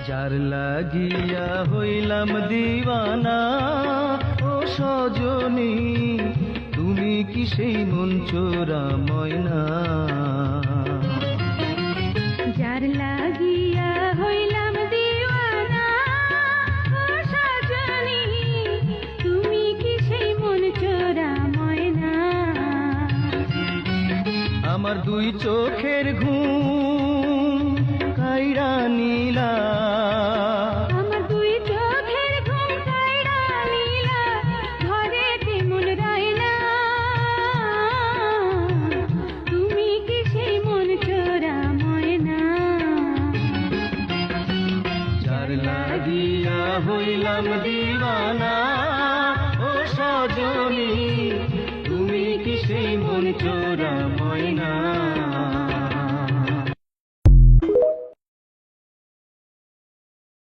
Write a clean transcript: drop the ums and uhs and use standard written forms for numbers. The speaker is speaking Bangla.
যার লাগিয়া হইলাম দিওয়ানা ও সজনী, তুমি কি সেই মন চোরা ময়না? যার লাগিয়া হইলাম দিওয়ানা ও সজনী, তুমি কি সেই মন চোরা ময়না? আমার দুই চোখের ঘুম কাইরা নীলা, আমার দুই চোখের ঘুম কাইরা নীলা, ঘরে তেমন রায়না, তুমি কি সেই মন চোরা ময়না? যার লাগিয়া হইলাম দিওয়ানা ও সজনী, তুমি কি সেই মন চোরা ময়না?